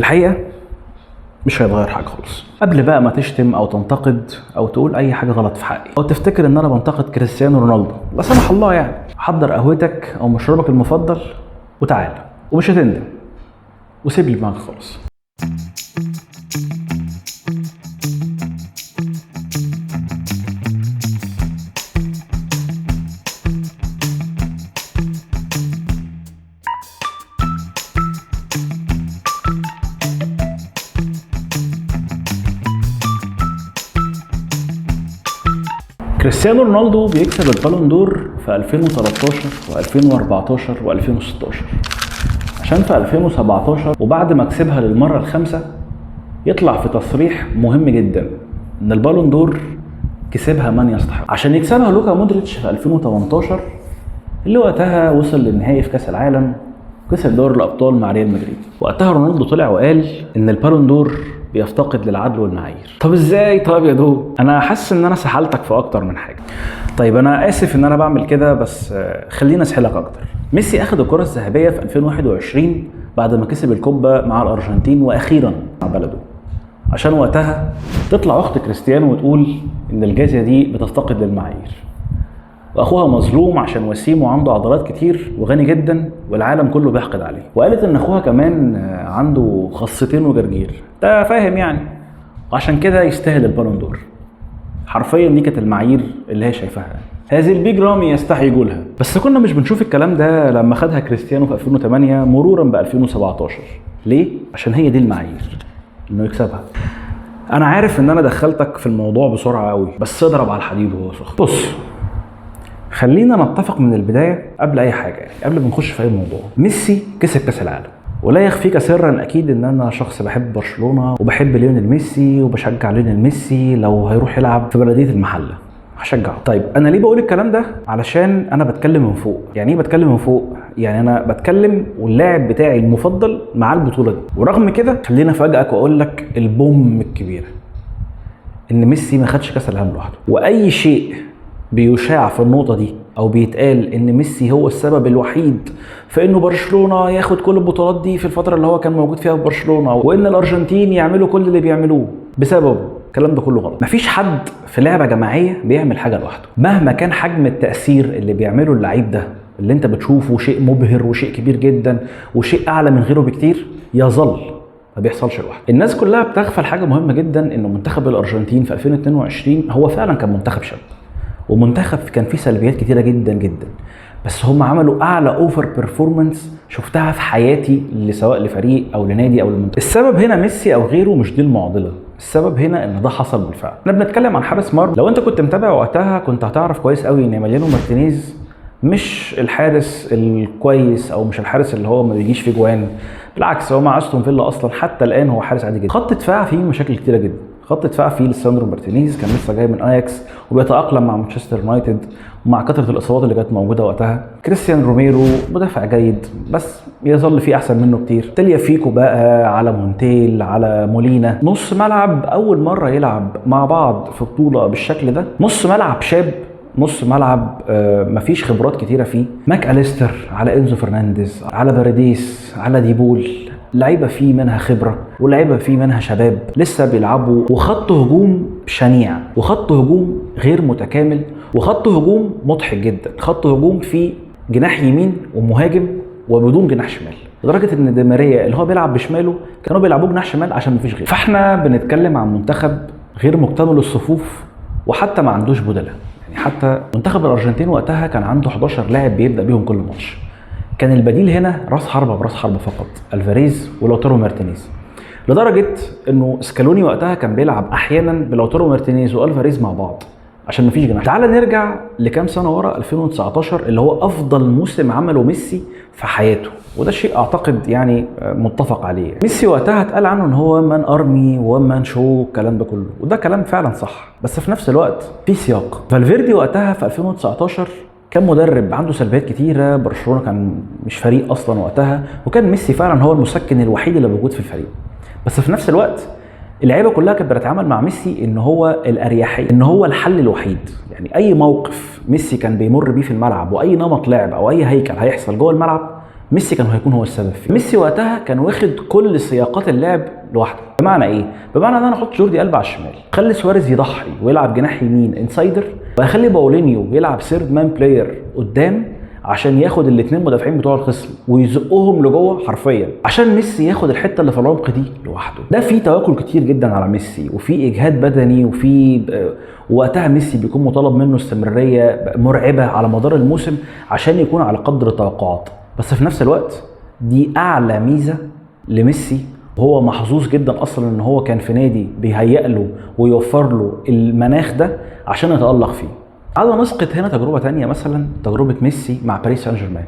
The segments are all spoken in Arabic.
الحقيقه مش هيتغير حاجه خالص. قبل بقى ما تشتم او تنتقد او تقول اي حاجه غلط في حقي او تفتكر ان انا بنتقد كريستيانو رونالدو، لا سمح الله يعني، حضر قهوتك او مشروبك المفضل وتعال، ومش هتندم، وسيب لي دماغك خالص. كريستيانو رونالدو بيكسب البالون دور في 2013 و2014 و2016، عشان في 2017 وبعد ما كسبها للمرة الخامسة يطلع في تصريح مهم جدا ان البالون دور كسبها من يستحق، عشان يكسبها لوكا مودريتش في 2018 اللي وقتها وصل للنهائي في كاس العالم وكسب دوري الابطال مع ريال مدريد. وقتها رونالدو طلع وقال ان البالون دور بيفتقد للعدل والمعايير. طب ازاي؟ طيب يا دو، انا حاسس ان انا سحلتك في اكتر من حاجه. طيب انا اسف ان انا بعمل كده، بس خلينا اسحلك اكتر. ميسي اخذ الكره الذهبيه في 2021 بعد ما كسب الكوبا مع الارجنتين واخيرا مع بلده، عشان وقتها تطلع اخت كريستيانو وتقول ان الجائزه دي بتفتقد للمعايير، واخوها مظلوم عشان وسيم وعنده عضلات كتير وغني جدا والعالم كله بيحقد عليه، وقالت ان اخوها كمان عنده خصتين وجرجير، ده فاهم يعني، وعشان كده يستاهل البالون دور. حرفيا دي كانت المعايير اللي هي شايفاها. هذه البيج رامي يستحي يقولها. بس كنا مش بنشوف الكلام ده لما خدها كريستيانو في 2008 مرورا ب 2017. ليه؟ عشان هي دي المعايير انه يكسبها. انا عارف ان انا دخلتك في الموضوع بسرعه قوي، بس اضرب على الحديد وهو سخن. بص، خلينا نتفق من البدايه قبل اي حاجه، يعني قبل ما نخش في اي موضوع. ميسي كسب كاس العالم، ولا يخفيك سرا اكيد ان انا شخص بحب برشلونه وبحب ليونيل ميسي وبشجع ليونيل ميسي. لو هيروح يلعب في بلديه المحله هشجعه. طيب انا ليه بقول الكلام ده؟ علشان انا بتكلم من فوق. يعني ايه بتكلم من فوق؟ يعني انا بتكلم واللاعب بتاعي المفضل مع البطوله دي. ورغم كده خلينا افاجئك واقول لك البوم الكبيره ان ميسي ما خدش كاس العالم لوحده. واي شيء بيشاع في النقطه دي او بيتقال ان ميسي هو السبب الوحيد في انه برشلونه ياخد كل البطولات دي في الفتره اللي هو كان موجود فيها في برشلونه، وان الارجنتين يعملوا كل اللي بيعملوه بسببه، الكلام ده كله غلط. مفيش حد في لعبه جماعيه بيعمل حاجه لوحده، مهما كان حجم التاثير اللي بيعمله اللعيب ده اللي انت بتشوفه شيء مبهر وشيء كبير جدا وشيء اعلى من غيره بكتير، يظل ما بيحصلش لوحده. الناس كلها بتغفل حاجه مهمه جدا، انه منتخب الارجنتين في 2022 هو فعلا كان منتخب شاب، ومنتخب كان فيه سلبيات كتيره جدا جدا، بس هم عملوا اعلى اوفر بيرفورمانس شفتها في حياتي، سواء لفريق او لنادي او لمنتخب. السبب هنا ميسي او غيره مش دي المعضله، السبب هنا ان ده حصل بالفعل. احنا بنتكلم عن حارس مرمى، لو انت كنت متابع وقتها كنت هتعرف كويس قوي ان إيميليانو مارتينيز مش الحارس الكويس او مش الحارس اللي هو ما بيجيش فيه جوان، بالعكس هو مع استون فيلا اصلا حتى الان هو حارس عادي جدا. خط دفاع فيه مشاكل كتيره جدا. خط دفاع فيه ليساندرو مارتينيز كان لسه جاي من اياكس وبيتاقلم مع مانشستر يونايتد ومع كثره الاصابات اللي كانت موجوده وقتها. كريستيان روميرو مدافع جيد بس يظل فيه احسن منه كتير. تيليا فيكو بقى، على مونتيل، على مولينا. نص ملعب اول مره يلعب مع بعض في بطوله بالشكل ده، نص ملعب شاب، نص ملعب مفيش خبرات كتيره فيه. ماك أليستر، على انزو فرنانديز، على باريديس، على ديبول، لعيبه فيه منها خبره ولعيبه فيه منها شباب لسه بيلعبوا، وخط هجوم شنيع وخط هجوم غير متكامل وخط هجوم مضحك جدا. خط هجوم فيه جناح يمين ومهاجم وبدون جناح شمال، لدرجه ان دي ماريا اللي هو بيلعب بشماله كانوا بيلعبوه جناح شمال عشان مفيش غيره. فاحنا بنتكلم عن منتخب غير مكتمل الصفوف وحتى ما عندوش بدلاء. يعني حتى منتخب الارجنتين وقتها كان عنده 11 لاعب بيبدا بيهم كل ماتش، كان البديل هنا راس حربه براس حربه فقط، الفاريز ولوتارو مارتينيز، لدرجه انه سكالوني وقتها كان بيلعب احيانا بلوتارو مارتينيز والفاريز مع بعض عشان مفيش جناح. تعال نرجع لكام سنه ورا، 2019 اللي هو افضل موسم عمله ميسي في حياته، وده شيء اعتقد يعني متفق عليه. ميسي وقتها اتقال عنه ان هو مان ارمي ومان شو، الكلام ده كله، وده كلام فعلا صح، بس في نفس الوقت في سياق. فالفيردي وقتها في 2019 كان مدرب عنده سلبيات كتيره، برشلونه كان مش فريق اصلا وقتها، وكان ميسي فعلا هو المسكن الوحيد اللي موجود في الفريق. بس في نفس الوقت اللعيبه كلها كانت بتتعامل مع ميسي ان هو الاريحيه، ان هو الحل الوحيد. يعني اي موقف ميسي كان بيمر بيه في الملعب واي نمط لعب او اي هيكل هيحصل جوه الملعب ميسي كان هيكون هو السبب فيه. ميسي وقتها كان واخد كل سياقات اللعب لوحده. بمعنى ايه؟ بمعنى ان انا احط جوردي ألبا على الشمال، خلي سواريز يضحي ويلعب جناح يمين انسايدر، واخلي باولينيو يلعب سيرد مان بلاير قدام عشان ياخد الاثنين مدافعين بتوع الخصم ويزقهم لجوه حرفيا، عشان ميسي ياخد الحته اللي في العمق دي لوحده. ده فيه تواكل كتير جدا على ميسي، وفي اجهاد بدني، وفي وقتها ميسي بيكون مطالب منه استمراريه مرعبه على مدار الموسم عشان يكون على قدر التوقعات. بس في نفس الوقت دي اعلى ميزه لميسي، وهو محظوظ جدا اصلا ان هو كان في نادي بيهيئ له ويوفر له المناخ ده عشان يتالق فيه. تعالوا نسقط هنا تجربه ثانيه، مثلا تجربه ميسي مع باريس سان جيرمان.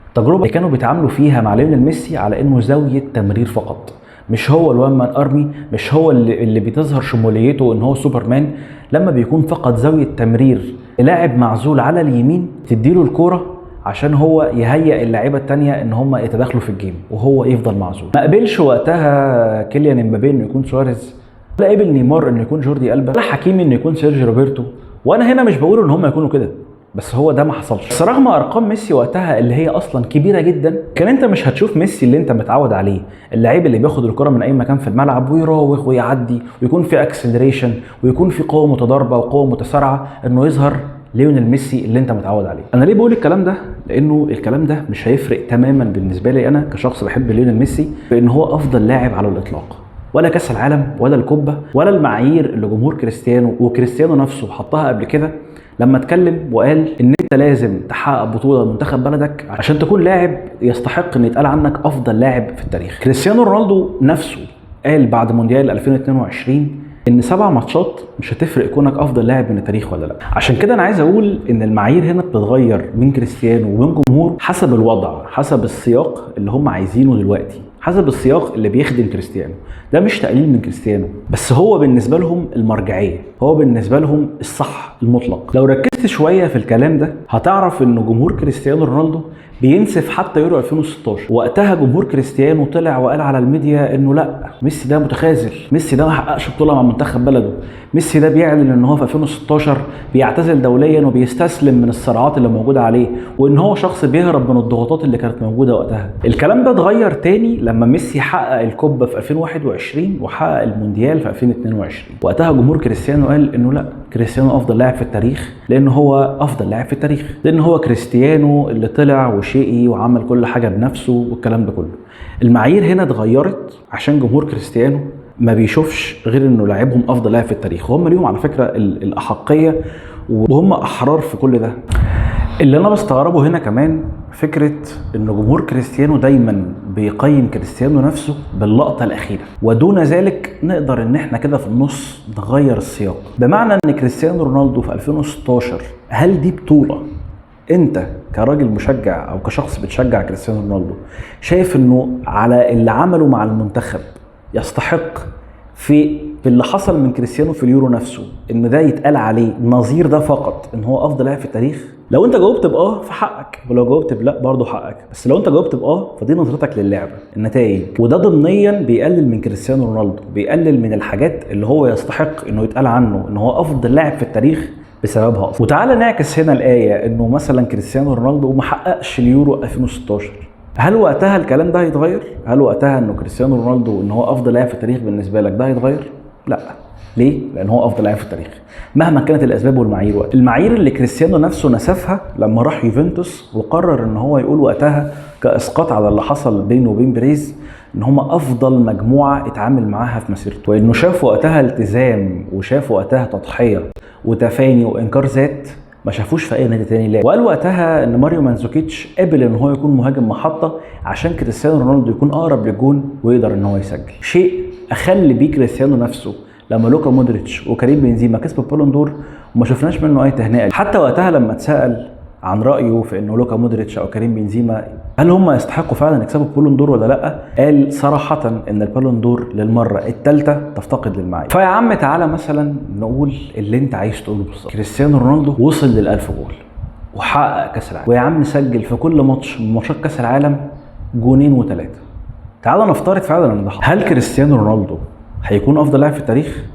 التجربه اللي كانوا بيتعاملوا فيها مع ليونيل ميسي على انه زاويه تمرير فقط، مش هو الوان مان ارمي، مش هو اللي بتظهر شموليته ان هو سوبرمان. لما بيكون فقط زاويه تمرير لاعب معزول على اليمين، تديله الكوره عشان هو يهيئ اللاعيبه الثانيه ان هم يتداخلوا في الجيم وهو يفضل معزول. ما قبلش وقتها كيليان امبابي انه يكون سواريز، لا قبل نيمار انه يكون جوردي ألبا، لا حكيمي انه يكون سيرجيو روبرتو. وانا هنا مش بقول ان هم يكونوا كده، بس هو ده ما حصلش. بس رغم ارقام ميسي وقتها اللي هي اصلا كبيره جدا، كان انت مش هتشوف ميسي اللي انت متعود عليه، اللعيب اللي بياخد الكره من اي مكان في الملعب ويراوغ ويعدي ويكون في اكسلريشن ويكون في قوه متضاربه وقوه متسارعه، انه يظهر ليونيل ميسي اللي انت متعود عليه. انا ليه بقول الكلام ده؟ لانه الكلام ده مش هيفرق تماما بالنسبه لي انا كشخص بحب ليونيل ميسي بان هو افضل لاعب على الاطلاق، ولا كاس العالم ولا الكوبا ولا المعايير اللي جمهور كريستيانو وكريستيانو نفسه حطها قبل كده لما اتكلم وقال ان انت لازم تحقق بطوله منتخب بلدك عشان تكون لاعب يستحق ان يتقال عنك افضل لاعب في التاريخ. كريستيانو رونالدو نفسه قال بعد مونديال 2022 ان 7 ماتشات مش هتفرق كونك افضل لاعب من التاريخ ولا لا. عشان كده انا عايز اقول ان المعايير هنا بتتغير من كريستيانو ومن جمهور حسب الوضع، حسب السياق اللي هم عايزينه دلوقتي، حسب السياق اللي بيخدم كريستيانو. ده مش تقليل من كريستيانو، بس هو بالنسبه لهم المرجعيه، هو بالنسبه لهم الصح المطلق. لو ركزت شويه في الكلام ده هتعرف ان جمهور كريستيانو رونالدو بينسف حتى يورو 2016. وقتها جمهور كريستيانو طلع وقال على الميديا انه لا، ميسي ده متخاذل، ميسي ده ما حققش بطوله مع منتخب بلده، ميسي ده بيعلن ان هو في 2016 بيعتزل دوليا وبيستسلم من الصراعات اللي موجوده عليه، وان هو شخص بيهرب من الضغوطات اللي كانت موجوده وقتها. الكلام ده اتغير تاني لما ميسي حقق الكوبا في 2021 وحقق المونديال في 2022. وقتها جمهور كريستيانو قال انه لا، كريستيانو افضل لاعب في التاريخ، لان هو افضل لاعب في التاريخ، لان هو كريستيانو اللي طلع وشقي وعمل كل حاجه بنفسه والكلام ده كله. المعايير هنا اتغيرت عشان جمهور كريستيانو ما بيشوفش غير انه لاعبهم افضل لاعب في التاريخ، وهم ليهم على فكره الاحقيه وهم احرار في كل ده. اللي انا بستغربه هنا كمان فكره ان جمهور كريستيانو دايما بيقيم كريستيانو نفسه باللقطه الاخيره، ودون ذلك نقدر ان احنا كده في النص نغير السياق. بمعنى ان كريستيانو رونالدو في 2016 هل دي بطوله انت كراجل مشجع او كشخص بتشجع كريستيانو رونالدو شايف انه على اللي عمله مع المنتخب يستحق في اللي حصل من كريستيانو في اليورو نفسه ان ده يتقال عليه نظير ده فقط ان هو افضل لاعب في التاريخ؟ لو انت جاوبت باه فحقك، ولو جاوبت بلا برضه حقك. بس لو انت جاوبت باه فدي نظرتك للعبه، النتائج، وده ضمنيا بيقلل من كريستيانو رونالدو، بيقلل من الحاجات اللي هو يستحق انه يتقال عنه ان هو افضل لاعب في التاريخ بسببها اصلا. وتعالى نعكس هنا الايه انه مثلا كريستيانو رونالدو ما حققش اليورو 2016، هل وقتها الكلام ده هيتغير؟ هل وقتها انه كريستيانو رونالدو ان هو افضل لاعب في التاريخ بالنسبه لك ده هيتغير؟ لا. ليه؟ لان هو افضل لاعب في التاريخ مهما كانت الاسباب والمعايير. وقت المعايير اللي كريستيانو نفسه نسفها لما راح يوفنتوس وقرر ان هو يقول وقتها كاسقاط على اللي حصل بينه وبين بريز ان هم افضل مجموعه اتعامل معاها في مسيرته، وانه شاف وقتها التزام وشاف وقتها تضحيه وتفاني وانكار ذات ما شافوش في اي نادي تاني لاعب. وقال وقتها ان ماريو مانزوكيتش قبل ان هو يكون مهاجم محطه عشان كريستيانو رونالدو يكون اقرب للجون ويقدر ان هو يسجل، شيء اخل بيه كريستيانو نفسه لما لوكا مودريتش وكريم بنزيما كسبوا البالون دور وما شفناش منه اي تهنئه. حتى وقتها لما اتسال عن رايه في انه لوكا مودريتش او كريم بنزيما هل هم يستحقوا فعلا يكسبوا البالون دور ولا لا، قال صراحه ان البالون دور للمره الثالثه تفتقد للمعايير. فيا عم تعالى مثلا نقول اللي انت عايز تقوله بالظبط. كريستيانو رونالدو وصل لل1000 جول وحقق كاس العالم، ويا عم سجل في كل ماتش من ماتشات كاس العالم 2 و3. تعالى نفترض فعلا ان ده حصل. هل كريستيانو رونالدو هيكون افضل لاعب في التاريخ؟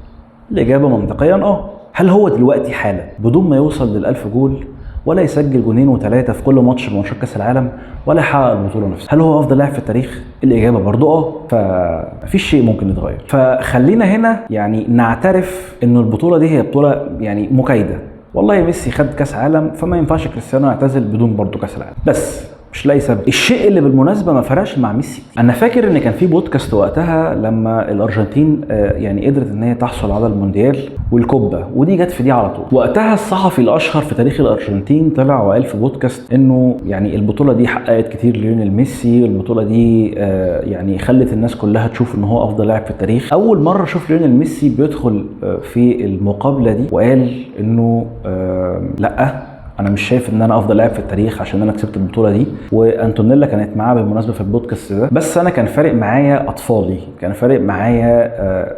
الاجابه منطقيا اه. هل هو دلوقتي حالا بدون ما يوصل لل1000 جول ولا يسجل جونين و3 في كل ماتش من ماتشات كاس العالم، ولا يحقق البطوله نفسها. هل هو افضل لاعب في التاريخ؟ الاجابه برضو فمفيش شيء ممكن يتغير. فخلينا هنا يعني نعترف ان البطوله دي هي بطوله يعني مكايده. والله ميسي خد كاس عالم، فما ينفعش كريستيانو يعتزل بدون برضو كاس العالم، بس مش لاقي سبب. الشيء اللي بالمناسبه ما فرقش مع ميسي، انا فاكر ان كان في بودكاست وقتها لما الارجنتين يعني قدرت ان هي تحصل على المونديال والكوبا، ودي جت في دي على طول. وقتها الصحفي الاشهر في تاريخ الارجنتين طلع وقال في بودكاست انه يعني البطوله دي حققت كتير ليونيل ميسي، والبطوله دي يعني خلت الناس كلها تشوف ان هو افضل لاعب في التاريخ. اول مره اشوف ليونيل ميسي بيدخل في المقابله دي وقال انه لا، انا مش شايف ان انا افضل لاعب في التاريخ عشان انا كسبت البطوله دي. وانتونيلا كانت معاه بالمناسبه في البودكاست ده. بس انا كان فارق معايا اطفالي، كان فارق معايا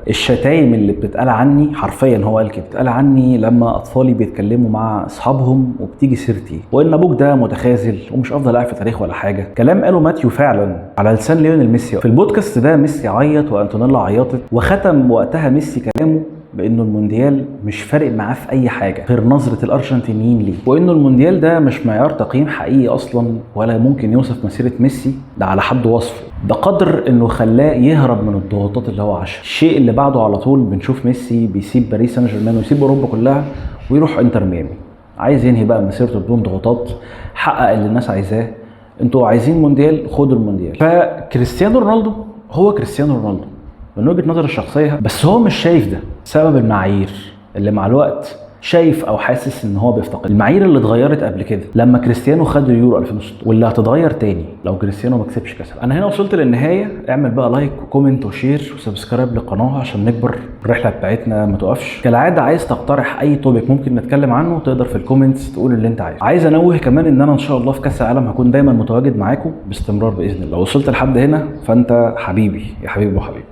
الشتايم اللي بتتقال عني، حرفيا هو قال كده، بتتقال عني لما اطفالي بيتكلموا مع اصحابهم وبتيجي سيرتي، وان ابوك ده متخاذل ومش افضل لاعب في التاريخ ولا حاجه. كلام قاله ماتيو فعلا على لسان ليونيل ميسي. في البودكاست ده ميسي عيط وانتونيلا عيطت، وختم وقتها ميسي كلامه بانه المونديال مش فارق معاه في اي حاجه غير نظره الارجنتينيين ليه، وانه المونديال ده مش معيار تقييم حقيقي اصلا، ولا ممكن يوصف مسيره ميسي ده على حد وصفه، بقدر انه خلاه يهرب من الضغوطات اللي هو عاشها. الشيء اللي بعده على طول بنشوف ميسي بيسيب باريس سان جيرمان ويسيب اوروبا كلها ويروح انتر ميامي، عايز ينهي بقى مسيرته بدون ضغوطات، حقق اللي الناس عايزاه. انتوا عايزين مونديال، خدوا المونديال. فكريستيانو رونالدو هو كريستيانو رونالدو من وجهة نظر الشخصية، بس هو مش شايف ده سبب المعايير اللي مع الوقت شايف او حاسس ان هو بيفتقد. المعايير اللي اتغيرت قبل كده لما كريستيانو خد اليورو 2006، واللي هتتغير تاني لو كريستيانو ما كسبش كاس العالم. انا هنا وصلت للنهايه، اعمل بقى لايك وكومنت وشير وسبسكرايب للقناه عشان نكبر، الرحله بتاعتنا ما توقفش. كالعاده عايز تقترح اي توبيك ممكن نتكلم عنه، تقدر في الكومنتس تقول اللي انت عايزه. عايز انوه كمان ان انا ان شاء الله في كاس العالم هكون دايما متواجد معاكم باستمرار باذن الله. لو وصلت لحد هنا فانت حبيبي يا حبيبي وحبيبي.